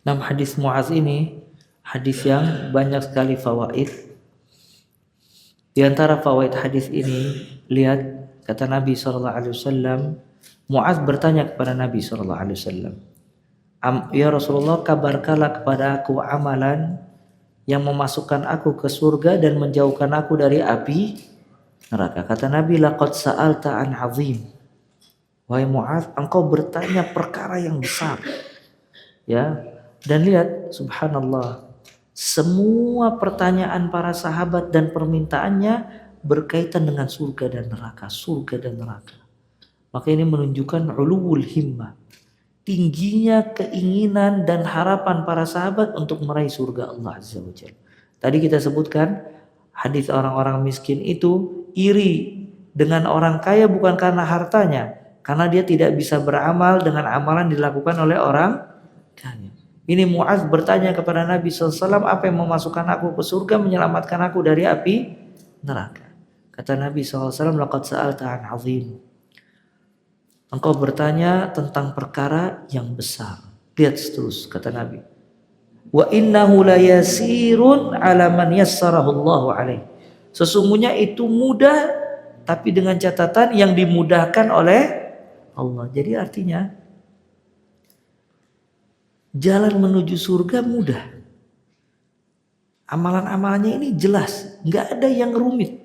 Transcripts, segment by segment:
Nah, hadis Muaz ini hadis yang banyak sekali fawaid. Di antara fawaid hadis ini, lihat kata Nabi SAW, Muaz bertanya kepada Nabi SAW, ya Rasulullah, kabarkanlah kepada aku amalan yang memasukkan aku ke surga dan menjauhkan aku dari api neraka. Kata Nabi, laqad sa'alta an azim. Wahai Muaz, engkau bertanya perkara yang besar. Ya. Dan lihat, subhanallah, semua pertanyaan para sahabat dan permintaannya berkaitan dengan surga dan neraka, surga dan neraka. Maka ini menunjukkan uluwul himmah, tingginya keinginan dan harapan para sahabat untuk meraih surga Allah Azza wa Jalla. Tadi kita sebutkan hadis orang-orang miskin itu iri dengan orang kaya bukan karena hartanya, karena dia tidak bisa beramal dengan amalan dilakukan oleh orang kaya. Ini Muaz bertanya kepada Nabi SAW, apa yang memasukkan aku ke surga, menyelamatkan aku dari api neraka. Kata Nabi SAW, laqad sa'alta an azim. Engkau bertanya tentang perkara yang besar. Lihat terus kata Nabi. Wa innahu la yasirun ala man yassarahu Allahu alaih. Sesungguhnya itu mudah, tapi dengan catatan yang dimudahkan oleh Allah. Jadi artinya jalan menuju surga mudah. Amalan-amalannya ini jelas, nggak ada yang rumit.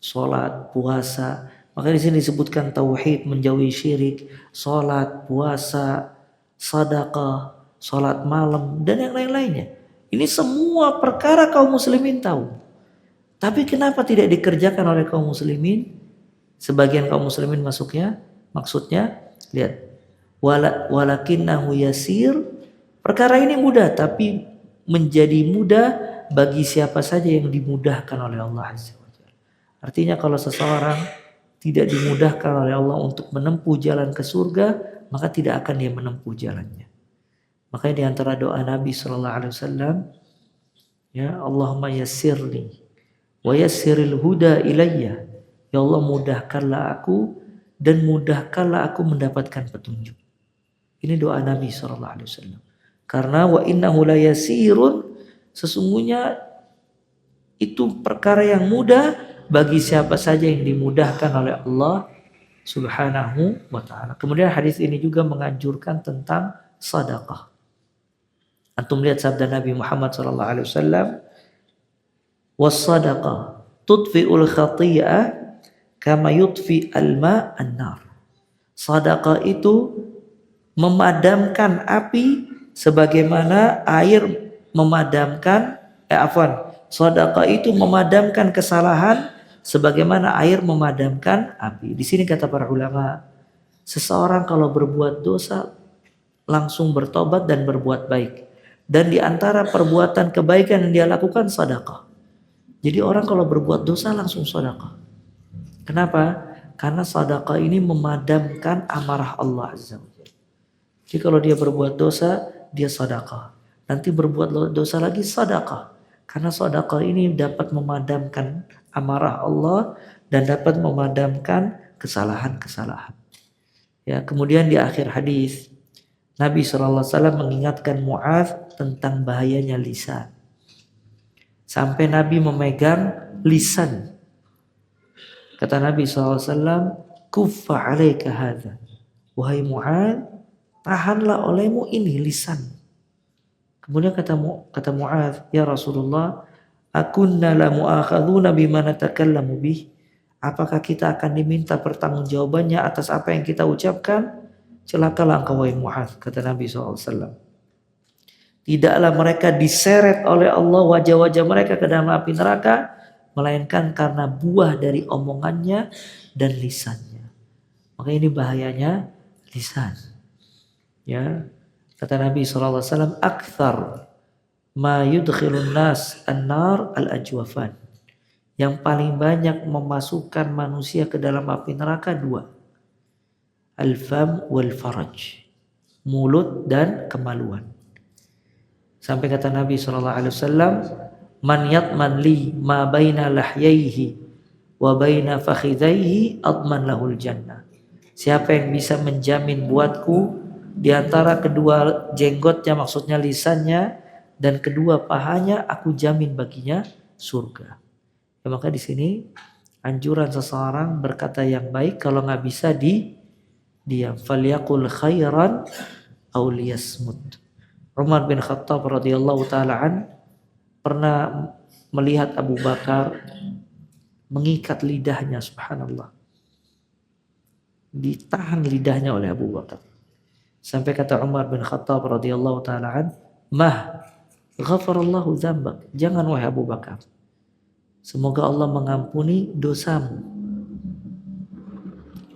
Salat, puasa. Maka di sini disebutkan tauhid, menjauhi syirik, salat, puasa, sedekah, salat malam dan yang lain-lainnya. Ini semua perkara kaum muslimin tahu. Tapi kenapa tidak dikerjakan oleh kaum muslimin? Sebagian kaum muslimin maksudnya lihat, walakinnahu yasir, perkara ini mudah tapi menjadi mudah bagi siapa saja yang dimudahkan oleh Allah Azza wa Jalla. Artinya kalau seseorang tidak dimudahkan oleh Allah untuk menempuh jalan ke surga, maka tidak akan dia menempuh jalannya. Makanya di antara doa Nabi SAW, ya Allahumma yassirli wa yassiril huda ilayya. Ya Allah, mudahkanlah aku dan mudahkanlah aku mendapatkan petunjuk. Ini doa Nabi SAW. Karena wa innahu la yasirun, sesungguhnya itu perkara yang mudah bagi siapa saja yang dimudahkan oleh Allah Subhanahu wa ta'ala. Kemudian hadis ini juga menganjurkan tentang sedekah. Antum lihat sabda Nabi Muhammad SAW, was-sadaqah tudfi'ul khati'ah kama yudfi al-ma' an-nar. Sedekah itu memadamkan api sebagaimana air memadamkan sedekah itu memadamkan kesalahan sebagaimana air memadamkan api. Di sini kata para ulama, seseorang kalau berbuat dosa langsung bertobat dan berbuat baik. Dan di antara perbuatan kebaikan yang dia lakukan sedekah. Jadi orang kalau berbuat dosa langsung sedekah. Kenapa? Karena sedekah ini memadamkan amarah Allah Azza wa Jalla. Jadi kalau dia berbuat dosa, dia sedekah. Nanti berbuat dosa lagi sedekah. Karena sedekah ini dapat memadamkan amarah Allah dan dapat memadamkan kesalahan-kesalahan. Ya, kemudian di akhir hadis Nabi SAW mengingatkan Muaz tentang bahayanya lisan. Sampai Nabi memegang lisan. Kata Nabi SAW, kuffa alaika hadza. Wahai Muaz, tahanlah olehmu ini lisan. Kemudian kata Muaz, ya Rasulullah, akunna la mu'akhadhuna bima natakallamu bih. Apakah kita akan diminta pertanggungjawabannya atas apa yang kita ucapkan? Celakalah engkau wahai Muaz, kata Nabi SAW. Tidaklah mereka diseret oleh Allah wajah-wajah mereka ke dalam api neraka, melainkan karena buah dari omongannya dan lisannya. Maka ini bahayanya lisan. Ya, kata Nabi SAW, akthar ma yudkhilun nas an-nar al-ajwafan. Yang paling banyak memasukkan manusia ke dalam api neraka dua. Al-fam wal faraj. Mulut dan kemaluan. Sampai kata Nabi SAW, man yatman li ma baina lahyaihi wa baina fakhidaihi adman lahul jannah. Siapa yang bisa menjamin buatku di antara kedua jenggotnya, maksudnya lisannya, dan kedua pahanya, aku jamin baginya surga. Ya, maka di sini anjuran seseorang berkata yang baik, kalau nggak bisa diam. Falyaqul khairan aw liyasmut. Umar bin Khattab radhiyallahu taala an pernah melihat Abu Bakar mengikat lidahnya, subhanallah. Ditahan lidahnya oleh Abu Bakar. Sampai kata Umar bin Khattab radhiyallahu taala an, "Mah, ghafarallahu dzambak." Jangan wahai Abu Bakar. Semoga Allah mengampuni dosamu.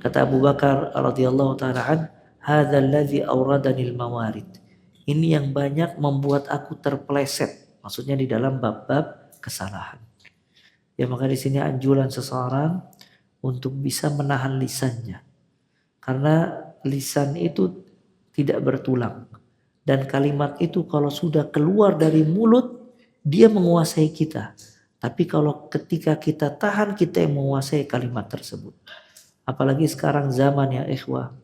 Kata Abu Bakar radhiyallahu taala an, "Hadzal ladzi awradanil mawarid." Ini yang banyak membuat aku terpeleset. Maksudnya di dalam bab-bab kesalahan. Ya, maka di sini anjuran seseorang untuk bisa menahan lisannya. Karena lisan itu tidak bertulang. Dan kalimat itu kalau sudah keluar dari mulut, dia menguasai kita. Tapi kalau ketika kita tahan, kita yang menguasai kalimat tersebut. Apalagi sekarang zaman ya ikhwah.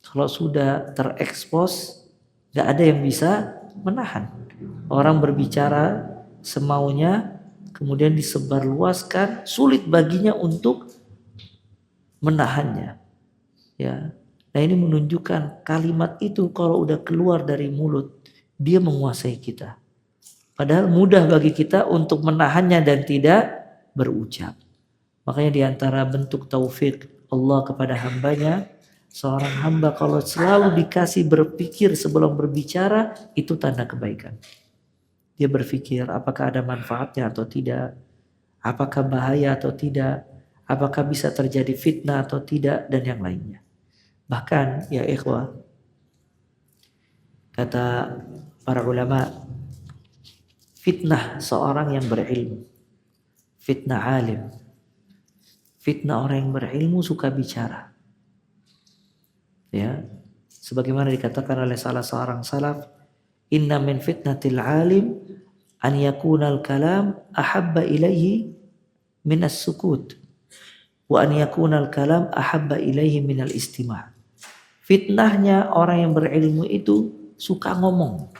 Kalau sudah terekspos, gak ada yang bisa menahan. Orang berbicara semaunya, kemudian disebarluaskan, sulit baginya untuk menahannya. Ya. Nah, ini menunjukkan kalimat itu kalau udah keluar dari mulut, dia menguasai kita. Padahal mudah bagi kita untuk menahannya dan tidak berucap. Makanya di antara bentuk taufik Allah kepada hambanya, seorang hamba kalau selalu dikasih berpikir sebelum berbicara, itu tanda kebaikan. Dia berpikir apakah ada manfaatnya atau tidak, apakah bahaya atau tidak, apakah bisa terjadi fitnah atau tidak, dan yang lainnya. Bahkan ya ikhwah, kata para ulama, fitnah seorang yang berilmu, fitnah alim, fitnah orang yang berilmu suka bicara. Ya, sebagaimana dikatakan oleh salah seorang salaf, inna min fitnatil alim an yakunal kalam ahabba ilaihi minas sukut wa an yakunal kalam ahabba ilaihi minal istima'. Fitnahnya orang yang berilmu itu suka ngomong.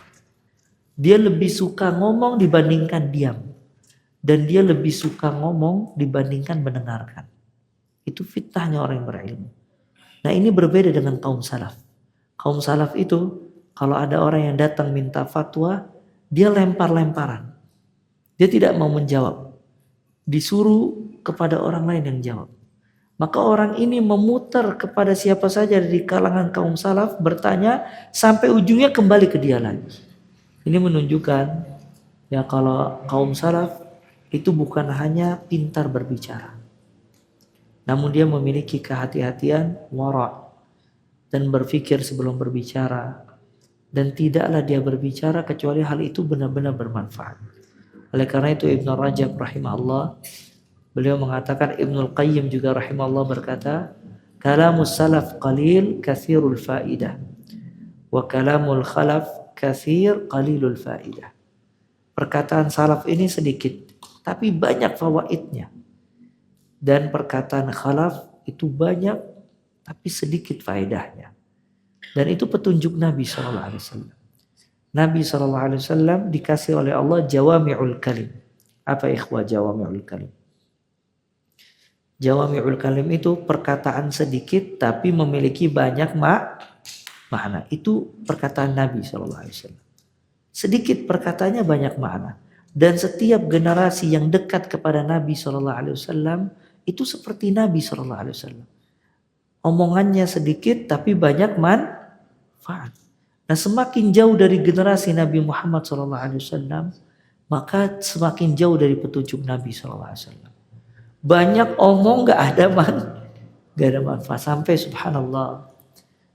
Dia lebih suka ngomong dibandingkan diam. Dan dia lebih suka ngomong dibandingkan mendengarkan. Itu fitnahnya orang yang berilmu. Nah, ini berbeda dengan kaum salaf. Kaum salaf itu kalau ada orang yang datang minta fatwa, dia lempar-lemparan. Dia tidak mau menjawab. Disuruh kepada orang lain yang jawab. Maka orang ini memutar kepada siapa saja dari kalangan kaum salaf, bertanya sampai ujungnya kembali ke dia lagi. Ini menunjukkan ya kalau kaum salaf itu bukan hanya pintar berbicara, namun dia memiliki kehati-hatian, wara', dan berpikir sebelum berbicara. Dan tidaklah dia berbicara kecuali hal itu benar-benar bermanfaat. Oleh karena itu Ibnu Rajab rahimahullah, beliau mengatakan, Ibnul Qayyim juga rahimahullah berkata, kalamus salaf qalil kathirul faidah, wa kalamul khalaf kathir qalilul faidah. Perkataan salaf ini sedikit, tapi banyak fawaidnya. Dan perkataan khalaf itu banyak, tapi sedikit faedahnya. Dan itu petunjuk Nabi SAW. Nabi SAW dikasih oleh Allah jawami'ul kalim. Apa ikhwah jawami'ul kalim? Jawami'ul kalim itu perkataan sedikit tapi memiliki banyak makna. Itu perkataan Nabi SAW. Sedikit perkataannya banyak makna. Dan setiap generasi yang dekat kepada Nabi SAW itu seperti Nabi SAW. Omongannya sedikit tapi banyak manfaat. Nah, semakin jauh dari generasi Nabi Muhammad SAW, maka semakin jauh dari petunjuk Nabi SAW. Banyak omong gak ada manfaat. Sampai subhanallah,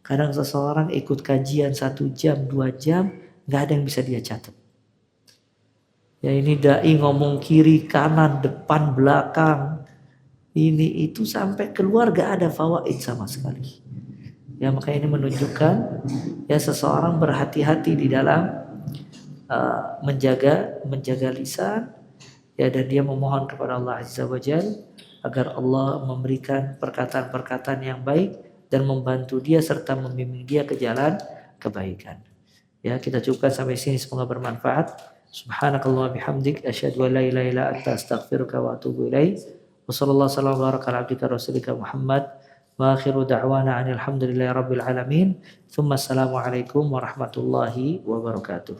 kadang seseorang ikut kajian 1 jam, 2 jam, gak ada yang bisa dia catat. Ya, ini dai ngomong kiri, kanan, depan, belakang, ini itu sampai keluar gak ada fawaid sama sekali. Ya, maka ini menunjukkan ya seseorang berhati-hati di dalam menjaga lisan. Ya, dan dia memohon kepada Allah Azza wa Jalla agar Allah memberikan perkataan-perkataan yang baik dan membantu dia serta membimbing dia ke jalan kebaikan. Ya, kita cukupkan sampai sini, semoga bermanfaat. Subhanakallah bihamdik asyhadu an la ilaha illa anta astaghfiruka wa atubu ilaik. Wassallallahu sallam wa baraka ala abdika rasulika Muhammad wa akhiru da'wana anil hamdulillahi rabbil alamin. Tsumma assalamu alaikum warahmatullahi wabarakatuh.